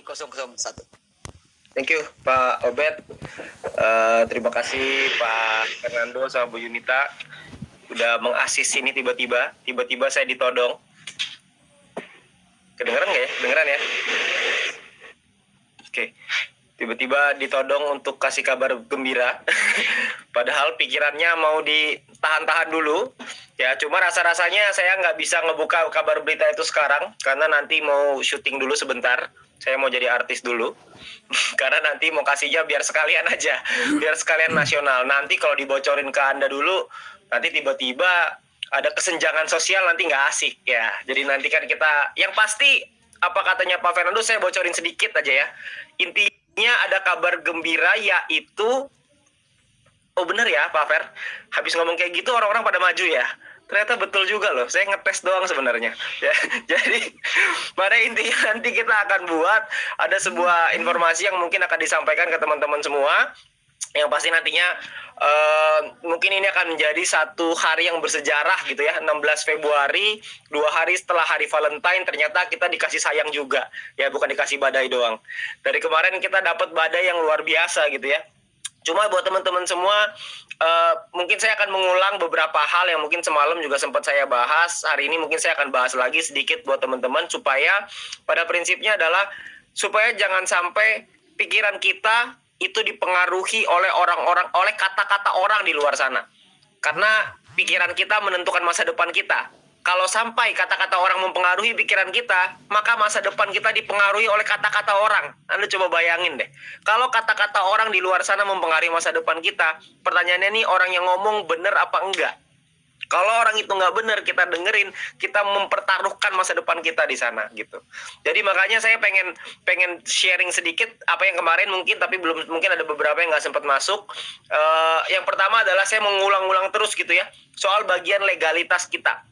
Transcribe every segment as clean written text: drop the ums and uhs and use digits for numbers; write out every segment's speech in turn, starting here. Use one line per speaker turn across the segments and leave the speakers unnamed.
001.
Thank you Pak Obed. Terima kasih Pak Fernando sama Bu Yunita udah mengasis ini tiba-tiba saya ditodong. Kedengeran nggak ya? Dengeran ya? Oke. Tiba-tiba ditodong untuk kasih kabar gembira. Padahal pikirannya mau ditahan-tahan dulu. Ya, cuma rasa-rasanya saya nggak bisa ngebuka kabar berita itu sekarang karena nanti mau syuting dulu sebentar. Saya mau jadi artis dulu. Karena nanti mau kasihnya biar sekalian aja, biar sekalian nasional. Nanti kalau dibocorin ke Anda dulu, nanti tiba-tiba ada kesenjangan sosial, nanti nggak asik ya. Jadi nanti kan kita, yang pasti apa katanya Pak Fernando, saya bocorin sedikit aja ya. Intinya ada kabar gembira, yaitu, oh bener ya Pak Fer, habis ngomong kayak gitu orang-orang pada maju ya. Ternyata betul juga loh, saya ngetes doang sebenarnya ya. Jadi pada intinya nanti kita akan buat ada sebuah informasi yang mungkin akan disampaikan ke teman-teman semua, yang pasti nantinya mungkin ini akan menjadi satu hari yang bersejarah gitu ya. 16 Februari, 2 hari setelah hari Valentine, ternyata kita dikasih sayang juga ya, bukan dikasih badai doang. Dari kemarin kita dapat badai yang luar biasa gitu ya. Cuma buat teman-teman semua, mungkin saya akan mengulang beberapa hal yang mungkin semalam juga sempat saya bahas. Hari ini mungkin saya akan bahas lagi sedikit buat teman-teman, supaya pada prinsipnya adalah supaya jangan sampai pikiran kita itu dipengaruhi oleh orang-orang, oleh kata-kata orang di luar sana. Karena pikiran kita menentukan masa depan kita. Kalau sampai kata-kata orang mempengaruhi pikiran kita, maka masa depan kita dipengaruhi oleh kata-kata orang. Anda coba bayangin deh. Kalau kata-kata orang di luar sana mempengaruhi masa depan kita, pertanyaannya nih, orang yang ngomong bener apa enggak? Kalau orang itu nggak bener, kita dengerin, kita mempertaruhkan masa depan kita di sana gitu. Jadi makanya saya pengen sharing sedikit apa yang kemarin mungkin, tapi belum, mungkin ada beberapa yang nggak sempat masuk. Yang pertama adalah saya mengulang-ulang terus gitu ya, soal bagian legalitas kita.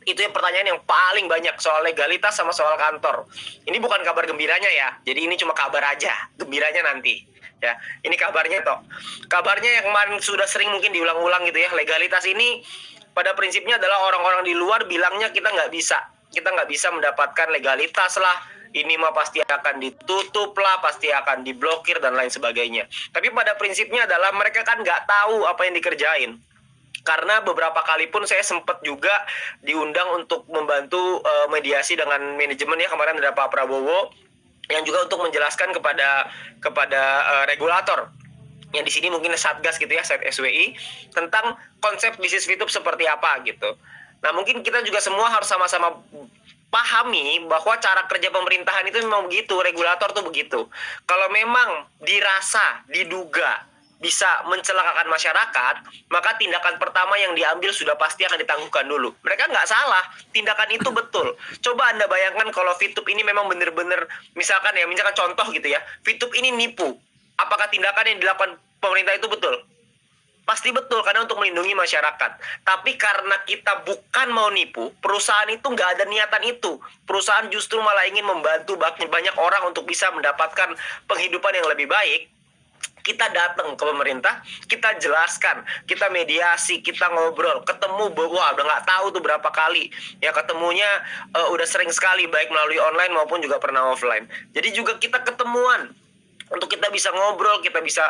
Itu yang pertanyaan yang paling banyak, soal legalitas sama soal kantor. Ini bukan kabar gembiranya ya, jadi ini cuma kabar aja, gembiranya nanti ya. Ini kabarnya toh, kabarnya yang kemarin sudah sering mungkin diulang-ulang gitu ya. Legalitas ini pada prinsipnya adalah orang-orang di luar bilangnya kita nggak bisa mendapatkan legalitas lah, ini mah pasti akan ditutup lah, pasti akan diblokir dan lain sebagainya. Tapi pada prinsipnya adalah mereka kan nggak tahu apa yang dikerjain. Karena beberapa kali pun saya sempat juga diundang untuk membantu mediasi dengan manajemen ya. Kemarin ada Pak Prabowo yang juga untuk menjelaskan kepada regulator yang di sini mungkin Satgas gitu ya, SWI, tentang konsep bisnis fitup seperti apa gitu. Nah mungkin kita juga semua harus sama-sama pahami bahwa cara kerja pemerintahan itu memang begitu, regulator tuh begitu. Kalau memang dirasa, diduga bisa mencelakakan masyarakat, maka tindakan pertama yang diambil sudah pasti akan ditangguhkan dulu. Mereka nggak salah, tindakan itu betul. Coba Anda bayangkan kalau fitup ini memang benar-benar, misalkan contoh gitu ya, fitup ini nipu. Apakah tindakan yang dilakukan pemerintah itu betul? Pasti betul, karena untuk melindungi masyarakat. Tapi karena kita bukan mau nipu, perusahaan itu nggak ada niatan itu. Perusahaan justru malah ingin membantu banyak orang untuk bisa mendapatkan penghidupan yang lebih baik. Kita datang ke pemerintah, kita jelaskan, kita mediasi, kita ngobrol, ketemu, wah udah nggak tahu tuh berapa kali ya ketemunya, udah sering sekali baik melalui online maupun juga pernah offline. Jadi juga kita ketemuan untuk kita bisa ngobrol, kita bisa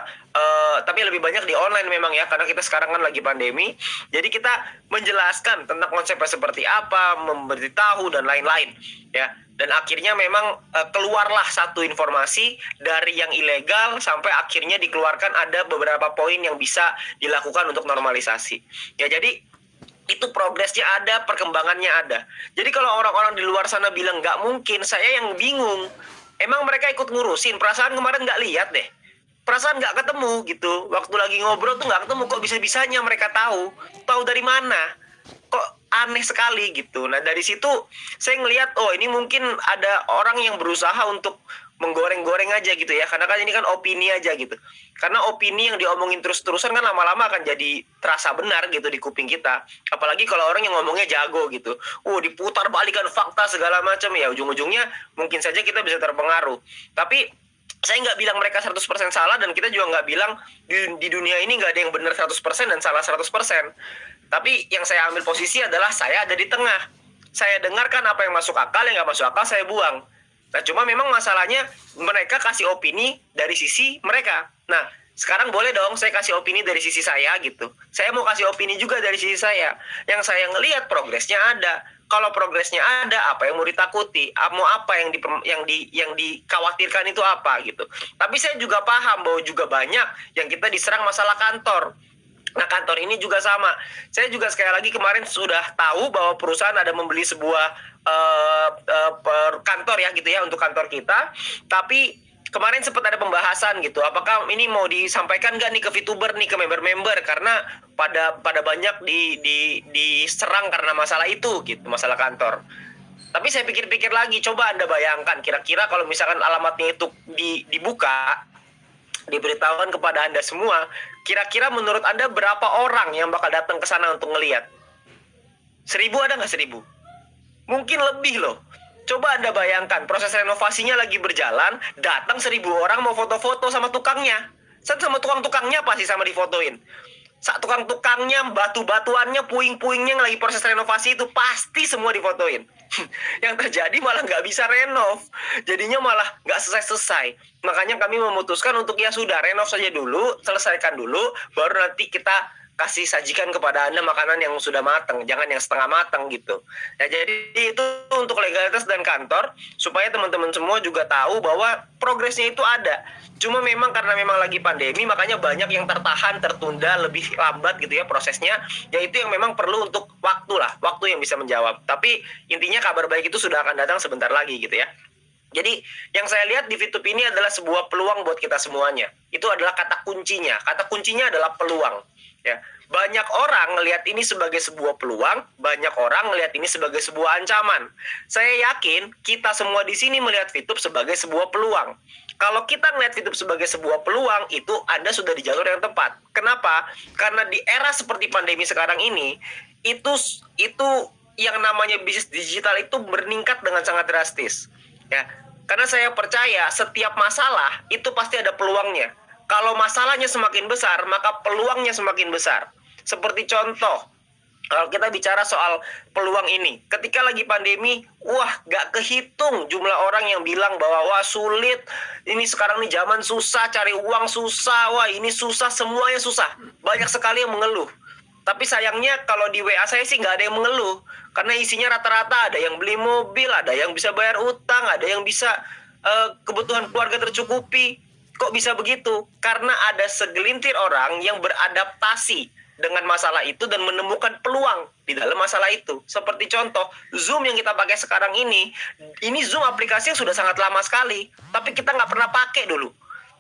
tapi lebih banyak di online memang ya, karena kita sekarang kan lagi pandemi. Jadi kita menjelaskan tentang konsepnya seperti apa, memberitahu dan lain-lain ya. Dan akhirnya memang keluarlah satu informasi dari yang ilegal sampai akhirnya dikeluarkan ada beberapa poin yang bisa dilakukan untuk normalisasi. Ya jadi itu progresnya ada, perkembangannya ada. Jadi kalau orang-orang di luar sana bilang nggak mungkin, saya yang bingung. Emang mereka ikut ngurusin? Perasaan kemarin nggak lihat deh. Perasaan nggak ketemu gitu. Waktu lagi ngobrol tuh nggak ketemu. Kok bisa-bisanya mereka tahu? Tahu dari mana? Kok aneh sekali gitu. Nah dari situ saya ngelihat, oh ini mungkin ada orang yang berusaha untuk menggoreng-goreng aja gitu ya. Karena kan ini kan opini aja gitu. Karena opini yang diomongin terus-terusan kan lama-lama akan jadi terasa benar gitu di kuping kita. Apalagi kalau orang yang ngomongnya jago gitu. Diputar balikan fakta segala macam ya. Ujung-ujungnya mungkin saja kita bisa terpengaruh. Tapi saya nggak bilang mereka 100% salah, dan kita juga nggak bilang di dunia ini nggak ada yang benar 100% dan salah 100%. Tapi yang saya ambil posisi adalah saya ada di tengah. Saya dengarkan apa yang masuk akal, yang nggak masuk akal saya buang. Nah, cuma memang masalahnya mereka kasih opini dari sisi mereka. Nah, sekarang boleh dong saya kasih opini dari sisi saya gitu. Saya mau kasih opini juga dari sisi saya. Yang saya ngelihat progresnya ada. Kalau progresnya ada, apa yang mau ditakuti? Mau apa yang dikhawatirkan itu apa gitu. Tapi saya juga paham bahwa juga banyak yang kita diserang masalah kantor. Nah, kantor ini juga sama. Saya juga sekali lagi kemarin sudah tahu bahwa perusahaan ada membeli sebuah kantor ya gitu ya untuk kantor kita. Tapi kemarin sempat ada pembahasan gitu. Apakah ini mau disampaikan nggak nih ke VTuber nih, ke member-member, karena pada banyak diserang karena masalah itu gitu, masalah kantor. Tapi saya pikir-pikir lagi, coba Anda bayangkan kira-kira kalau misalkan alamatnya itu dibuka, diberitahukan kepada Anda semua, kira-kira menurut Anda berapa orang yang bakal datang ke sana untuk ngelihat? 1.000 ada nggak 1.000? Mungkin lebih loh. Coba Anda bayangkan, proses renovasinya lagi berjalan, datang 1.000 orang mau foto-foto sama tukangnya. Sama tukang-tukangnya pasti sama difotoin. Tukang-tukangnya, batu-batuannya, puing-puingnya yang lagi proses renovasi itu pasti semua difotoin. Yang terjadi malah nggak bisa renov. Jadinya malah nggak selesai-selesai. Makanya kami memutuskan untuk ya sudah, renov saja dulu, selesaikan dulu, baru nanti kita kasih sajikan kepada Anda makanan yang sudah matang, jangan yang setengah matang gitu. Ya, jadi itu untuk legalitas dan kantor, supaya teman-teman semua juga tahu bahwa progresnya itu ada. Cuma memang karena memang lagi pandemi, makanya banyak yang tertahan, tertunda, lebih lambat gitu ya prosesnya. Ya itu yang memang perlu untuk waktu lah, waktu yang bisa menjawab. Tapi intinya kabar baik itu sudah akan datang sebentar lagi gitu ya. Jadi yang saya lihat di VTube ini adalah sebuah peluang buat kita semuanya. Itu adalah kata kuncinya. Kata kuncinya adalah peluang. Ya, banyak orang ngelihat ini sebagai sebuah peluang, banyak orang ngelihat ini sebagai sebuah ancaman. Saya yakin kita semua di sini melihat VTube sebagai sebuah peluang. Kalau kita melihat VTube sebagai sebuah peluang, itu Anda sudah di jalur yang tepat. Kenapa? Karena di era seperti pandemi sekarang ini, itu yang namanya bisnis digital itu meningkat dengan sangat drastis. Ya, karena saya percaya setiap masalah itu pasti ada peluangnya. Kalau masalahnya semakin besar, maka peluangnya semakin besar. Seperti contoh, kalau kita bicara soal peluang ini, ketika lagi pandemi, wah gak kehitung jumlah orang yang bilang bahwa wah sulit, ini sekarang nih zaman susah, cari uang susah, wah ini susah, semuanya susah. Banyak sekali yang mengeluh. Tapi sayangnya kalau di WA saya sih nggak ada yang mengeluh. Karena isinya rata-rata ada yang beli mobil, ada yang bisa bayar utang, ada yang bisa kebutuhan keluarga tercukupi. Kok bisa begitu? Karena ada segelintir orang yang beradaptasi dengan masalah itu dan menemukan peluang di dalam masalah itu. Seperti contoh, Zoom yang kita pakai sekarang ini Zoom aplikasi yang sudah sangat lama sekali, tapi kita nggak pernah pakai dulu.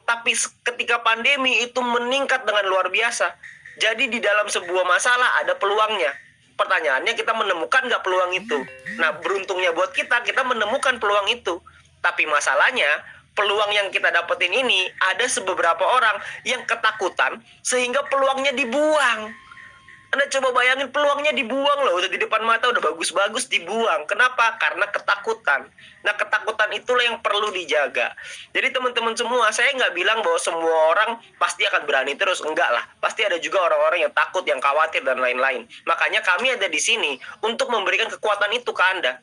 Tapi ketika pandemi itu meningkat dengan luar biasa. Jadi di dalam sebuah masalah ada peluangnya. Pertanyaannya, kita menemukan nggak peluang itu? Nah, beruntungnya buat kita menemukan peluang itu. Tapi masalahnya, peluang yang kita dapetin ini ada beberapa orang yang ketakutan sehingga peluangnya dibuang. Anda coba bayangin, peluangnya dibuang loh, udah di depan mata, udah bagus-bagus dibuang. Kenapa? Karena ketakutan. Nah, ketakutan itulah yang perlu dijaga. Jadi teman-teman semua, saya nggak bilang bahwa semua orang pasti akan berani terus. Enggak lah. Pasti ada juga orang-orang yang takut, yang khawatir, dan lain-lain. Makanya kami ada di sini untuk memberikan kekuatan itu ke Anda.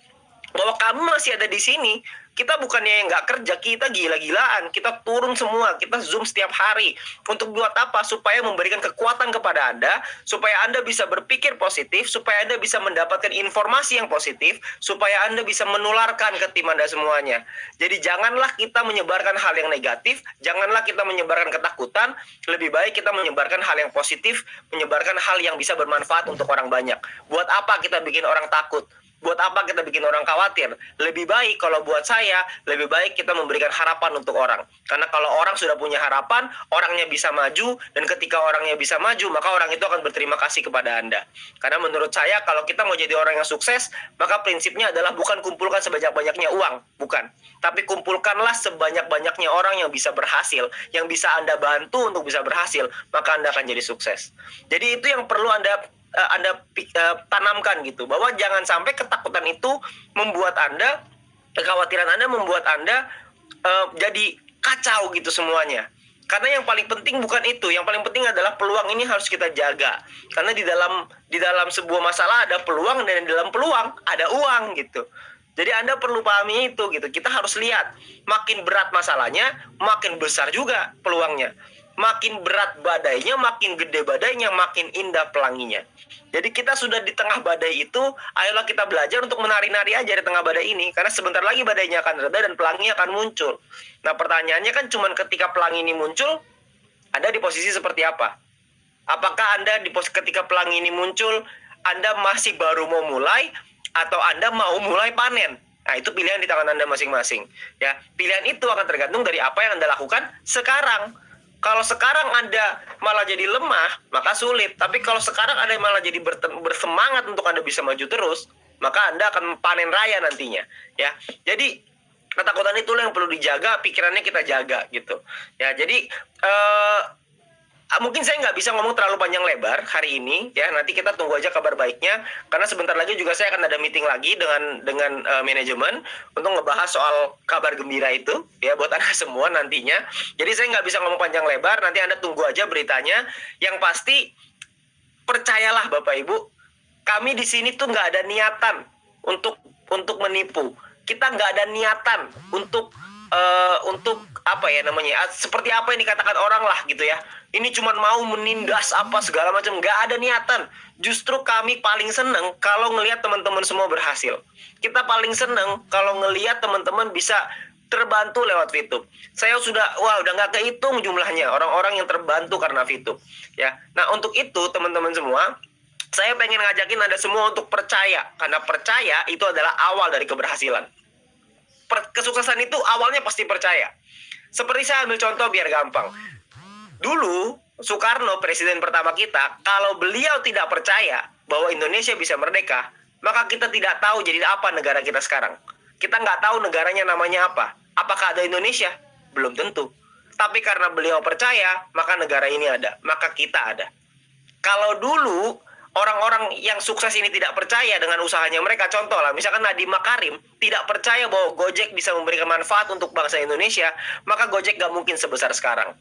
Bahwa kami masih ada di sini. Kita bukannya yang nggak kerja, kita gila-gilaan. Kita turun semua, kita Zoom setiap hari. Untuk buat apa? Supaya memberikan kekuatan kepada Anda, supaya Anda bisa berpikir positif, supaya Anda bisa mendapatkan informasi yang positif, supaya Anda bisa menularkan ke tim Anda semuanya. Jadi janganlah kita menyebarkan hal yang negatif, janganlah kita menyebarkan ketakutan, lebih baik kita menyebarkan hal yang positif, menyebarkan hal yang bisa bermanfaat untuk orang banyak. Buat apa kita bikin orang takut? Buat apa kita bikin orang khawatir? Lebih baik kalau buat saya, lebih baik kita memberikan harapan untuk orang. Karena kalau orang sudah punya harapan, orangnya bisa maju, dan ketika orangnya bisa maju, maka orang itu akan berterima kasih kepada Anda. Karena menurut saya, kalau kita mau jadi orang yang sukses, maka prinsipnya adalah bukan kumpulkan sebanyak-banyaknya uang, bukan. Tapi kumpulkanlah sebanyak-banyaknya orang yang bisa berhasil, yang bisa Anda bantu untuk bisa berhasil, maka Anda akan jadi sukses. Jadi itu yang perlu Anda tanamkan gitu, bahwa jangan sampai ketakutan itu membuat Anda, kekhawatiran Anda membuat Anda jadi kacau gitu semuanya. Karena yang paling penting bukan itu, yang paling penting adalah peluang ini harus kita jaga. Karena di dalam sebuah masalah ada peluang, dan di dalam peluang ada uang gitu. Jadi Anda perlu pahami itu gitu. Kita harus lihat, makin berat masalahnya, makin besar juga peluangnya. Makin berat badainya, makin gede badainya, makin indah pelanginya. Jadi kita sudah di tengah badai itu, ayolah kita belajar untuk menari-nari aja di tengah badai ini. Karena sebentar lagi badainya akan reda dan pelangi akan muncul. Nah pertanyaannya kan cuman ketika pelangi ini muncul, Anda di posisi seperti apa? Apakah Anda di posisi ketika pelangi ini muncul, Anda masih baru mau mulai, atau Anda mau mulai panen? Nah itu pilihan di tangan Anda masing-masing. Ya, pilihan itu akan tergantung dari apa yang Anda lakukan sekarang. Kalau sekarang Anda malah jadi lemah, maka sulit. Tapi kalau sekarang Anda malah jadi bersemangat untuk Anda bisa maju terus, maka Anda akan panen raya nantinya. Ya, jadi ketakutan itulah yang perlu dijaga, pikirannya kita jaga gitu. Ya, jadi mungkin saya nggak bisa ngomong terlalu panjang lebar hari ini ya, nanti kita tunggu aja kabar baiknya, karena sebentar lagi juga saya akan ada meeting lagi dengan manajemen untuk ngebahas soal kabar gembira itu ya buat Anda semua nantinya. Jadi saya nggak bisa ngomong panjang lebar, nanti Anda tunggu aja beritanya. Yang pasti percayalah Bapak Ibu, kami di sini tuh nggak ada niatan untuk menipu. Kita nggak ada niatan untuk apa ya namanya, seperti apa yang dikatakan orang lah gitu ya, ini cuma mau menindas apa segala macam. Nggak ada niatan. Justru kami paling seneng kalau ngelihat teman-teman semua berhasil. Kita paling seneng kalau ngelihat teman-teman bisa terbantu lewat VTube. Saya udah nggak kehitung jumlahnya orang-orang yang terbantu karena VTube ya. Nah untuk itu teman-teman semua, saya pengen ngajakin Anda semua untuk percaya, karena percaya itu adalah awal dari keberhasilan. Kesuksesan itu awalnya pasti percaya. Seperti saya ambil contoh biar gampang. Dulu Soekarno, presiden pertama kita, kalau beliau tidak percaya bahwa Indonesia bisa merdeka, maka kita tidak tahu jadi apa negara kita sekarang. Kita nggak tahu negaranya namanya apa. Apakah ada Indonesia? Belum tentu. Tapi karena beliau percaya, maka negara ini ada, maka kita ada. Kalau dulu orang-orang yang sukses ini tidak percaya dengan usahanya mereka, contoh lah, misalkan Nadiem Makarim tidak percaya bahwa Gojek bisa memberikan manfaat untuk bangsa Indonesia, maka Gojek gak mungkin sebesar sekarang.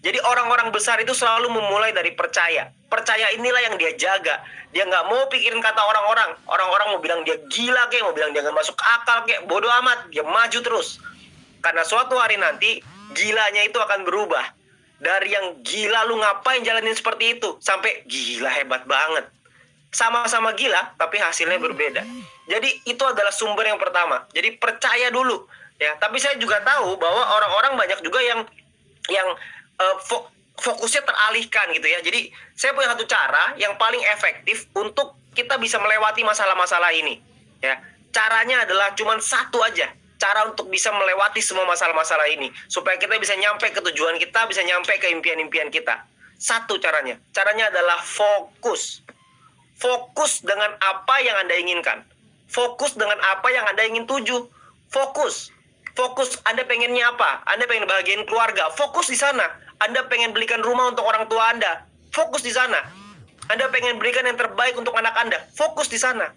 Jadi orang-orang besar itu selalu memulai dari percaya. Percaya inilah yang dia jaga. Dia gak mau pikirin kata orang-orang. Orang-orang mau bilang dia gila kek, mau bilang dia gak masuk akal kek, bodoh amat, dia maju terus. Karena suatu hari nanti gilanya itu akan berubah. Dari yang gila lu ngapain jalanin seperti itu, sampai gila hebat banget. Sama-sama gila tapi hasilnya berbeda. Jadi itu adalah sumber yang pertama. Jadi percaya dulu ya. Tapi saya juga tahu bahwa orang-orang banyak juga yang fokusnya teralihkan gitu ya. Jadi saya punya satu cara yang paling efektif untuk kita bisa melewati masalah-masalah ini ya. Caranya adalah cuma satu aja, cara untuk bisa melewati semua masalah-masalah ini, supaya kita bisa nyampe ke tujuan kita, bisa nyampe ke impian-impian kita. Satu caranya adalah fokus. Fokus dengan apa yang Anda inginkan. Fokus dengan apa yang Anda ingin tuju. Fokus Anda pengennya apa? Anda pengen bahagiain keluarga, fokus di sana. Anda pengen belikan rumah untuk orang tua Anda, fokus di sana. Anda pengen berikan yang terbaik untuk anak Anda, fokus di sana.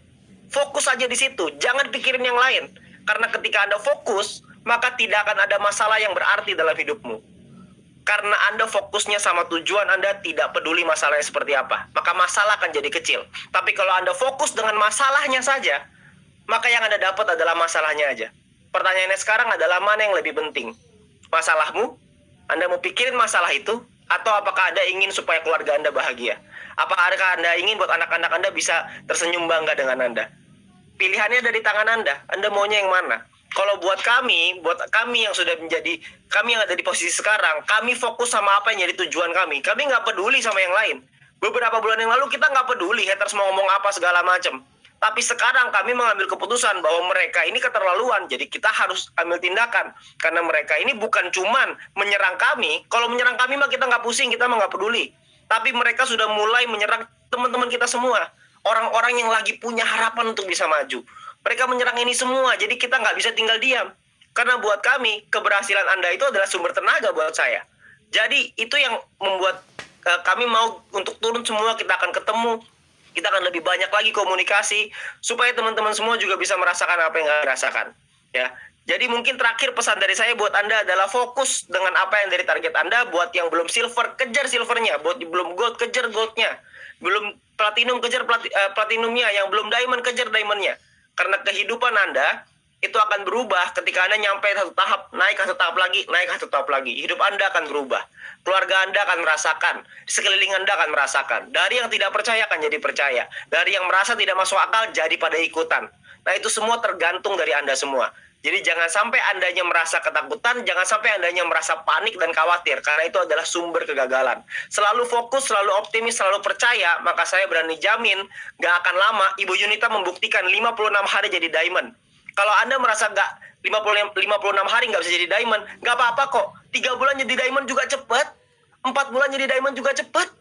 Fokus aja di situ, jangan pikirin yang lain. Karena ketika Anda fokus, maka tidak akan ada masalah yang berarti dalam hidupmu. Karena Anda fokusnya sama tujuan, Anda tidak peduli masalahnya seperti apa, maka masalah akan jadi kecil. Tapi kalau Anda fokus dengan masalahnya saja, maka yang Anda dapat adalah masalahnya aja. Pertanyaannya sekarang adalah mana yang lebih penting? Masalahmu? Anda mau pikirin masalah itu? Atau apakah Anda ingin supaya keluarga Anda bahagia? Apakah Anda ingin buat anak-anak Anda bisa tersenyum bangga dengan Anda? Pilihannya ada di tangan Anda. Anda maunya yang mana? Kalau buat kami yang sudah menjadi, kami yang ada di posisi sekarang, kami fokus sama apa yang jadi tujuan kami. Kami nggak peduli sama yang lain. Beberapa bulan yang lalu kita nggak peduli haters mau ngomong apa segala macam. Tapi sekarang kami mengambil keputusan bahwa mereka ini keterlaluan. Jadi kita harus ambil tindakan. Karena mereka ini bukan cuman menyerang kami. Kalau menyerang kami mah kita nggak pusing, kita mah nggak peduli. Tapi mereka sudah mulai menyerang teman-teman kita semua. Orang-orang yang lagi punya harapan untuk bisa maju. Mereka menyerang ini semua, jadi kita nggak bisa tinggal diam. Karena buat kami, keberhasilan Anda itu adalah sumber tenaga buat saya. Jadi itu yang membuat kami mau untuk turun semua, kita akan ketemu. Kita akan lebih banyak lagi komunikasi, supaya teman-teman semua juga bisa merasakan apa yang Anda rasakan. Ya. Jadi mungkin terakhir pesan dari saya buat Anda adalah fokus dengan apa yang dari target Anda. Buat yang belum silver, kejar silvernya. Buat yang belum gold, kejar goldnya. Belum platinum, kejar platinumnya. Yang belum diamond, kejar diamondnya. Karena kehidupan Anda itu akan berubah ketika Anda nyampe satu tahap, naik ke satu tahap lagi, naik ke satu tahap lagi. Hidup Anda akan berubah. Keluarga Anda akan merasakan, sekeliling Anda akan merasakan. Dari yang tidak percaya akan jadi percaya. Dari yang merasa tidak masuk akal jadi pada ikutan. Nah, itu semua tergantung dari Anda semua. Jadi jangan sampai Andanya merasa ketakutan, jangan sampai Andanya merasa panik dan khawatir, karena itu adalah sumber kegagalan. Selalu fokus, selalu optimis, selalu percaya, maka saya berani jamin gak akan lama Ibu Yunita membuktikan 56 hari jadi diamond. Kalau Anda merasa gak 56 hari gak bisa jadi diamond, gak apa-apa kok. 3 bulan jadi diamond juga cepat, 4 bulan jadi diamond juga cepat.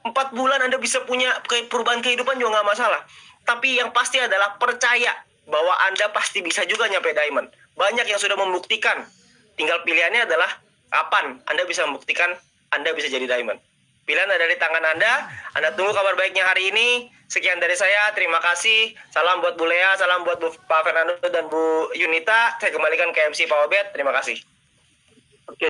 4 bulan Anda bisa punya perubahan kehidupan juga gak masalah. Tapi yang pasti adalah percaya bahwa Anda pasti bisa juga nyampe diamond. Banyak yang sudah membuktikan. Tinggal pilihannya adalah kapan Anda bisa membuktikan Anda bisa jadi diamond. Pilihan ada di tangan Anda. Anda tunggu kabar baiknya hari ini. Sekian dari saya. Terima kasih. Salam buat Bu Lea, salam buat Pak Fernando dan Bu Yunita. Saya kembalikan ke MC Pak Obed. Terima kasih.